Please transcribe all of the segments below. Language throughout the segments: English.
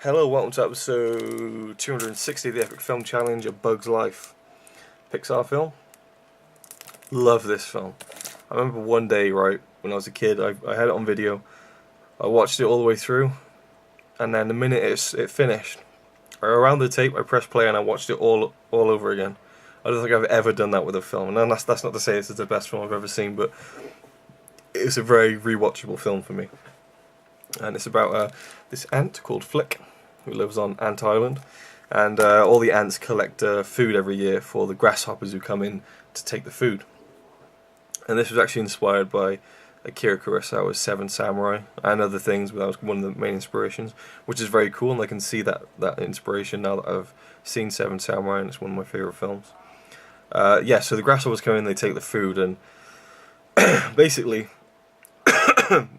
Hello, welcome to episode 260 of the Epic Film Challenge, A Bug's Life. Pixar film. Love this film. I remember one day, right, when I was a kid, I had it on video. I watched it all the way through, and then the minute it finished, around the tape, I pressed play and I watched it all over again. I don't think I've ever done that with a film, and that's not to say this is the best film I've ever seen, but it's a very rewatchable film for me. And it's about this ant called Flick, who lives on Ant Island, and all the ants collect food every year for the grasshoppers who come in to take the food. And this was actually inspired by Akira Kurosawa's Seven Samurai and other things, but that was one of the main inspirations, which is very cool, and I can see that inspiration now that I've seen Seven Samurai, and it's one of my favourite films. Yeah, so the grasshoppers come in, they take the food, and basically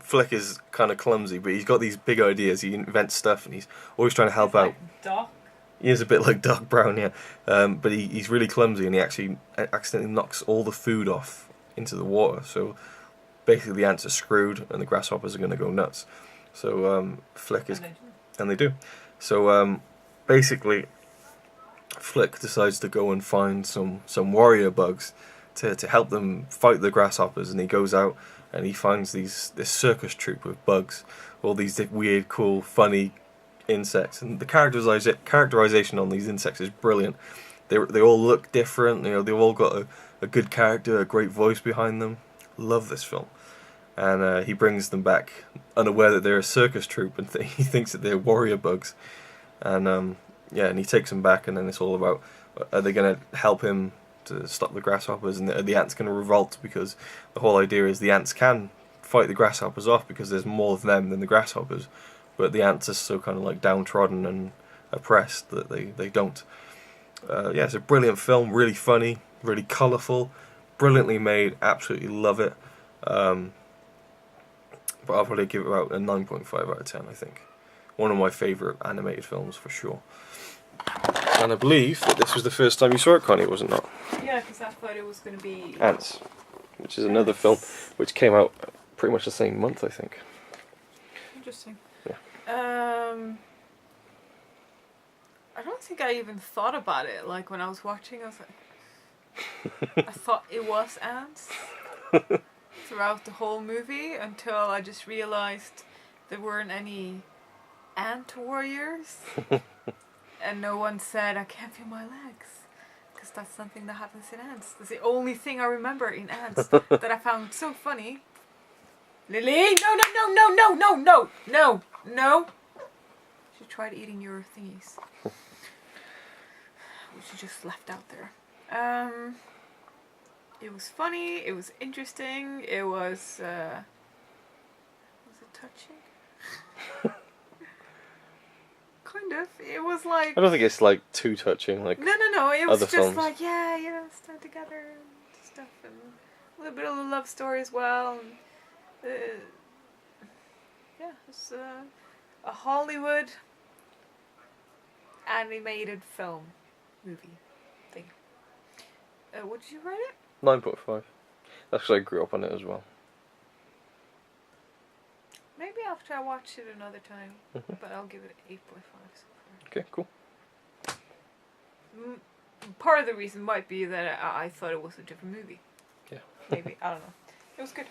Flick is kind of clumsy, but he's got these big ideas. He invents stuff, and he's always trying to help out. Doc. He is a bit like Doc Brown, yeah. But he's really clumsy, and he actually accidentally knocks all the food off into the water. So basically, the ants are screwed, and the grasshoppers are going to go nuts. So Flick is, and they do. So basically, Flick decides to go and find some warrior bugs to help them fight the grasshoppers, and he goes out and he finds this circus troupe of bugs, all these weird, cool, funny insects, and the characterization on these insects is brilliant. They all look different, you know. They've all got a good character, a great voice behind them. Love this film, and he brings them back unaware that they're a circus troupe, and he thinks that they're warrior bugs, and yeah, and he takes them back, and then it's all about are they going to help him to stop the grasshoppers, and the ants going to revolt, because the whole idea is the ants can fight the grasshoppers off because there's more of them than the grasshoppers, but the ants are so kind of like downtrodden and oppressed that they don't. Yeah, it's a brilliant film, really funny, really colourful, brilliantly made, absolutely love it. But I'll probably give it about a 9.5 out of 10, I think. One of my favourite animated films for sure. And I believe that this was the first time you saw it, Connie, was it not? Yeah, because I thought it was going to be Ants, which is another film which came out pretty much the same month, I think. Interesting. Yeah. I don't think I even thought about it. Like when I was watching, I was like, I thought it was ants throughout the whole movie until I just realized there weren't any ant warriors. And no one said, I can't feel my legs. Because that's something that happens in ants. That's the only thing I remember in ants that I found so funny. Lily! No! She tried eating your thingies. Which you just left out there. It was funny, it was interesting, it was it touching? Kind of. It was like... I don't think it's like too touching, like No. It was just films. like, yeah, you know, stand together and stuff, and a little bit of a love story as well. And, yeah, it's a Hollywood animated film movie thing. What did you rate it? 9.5. That's because I grew up on it as well. Maybe after I watch it another time, but I'll give it 8.5 so far. Okay, cool. Part of the reason might be that I thought it was a different movie. Yeah. Maybe, I don't know. It was good.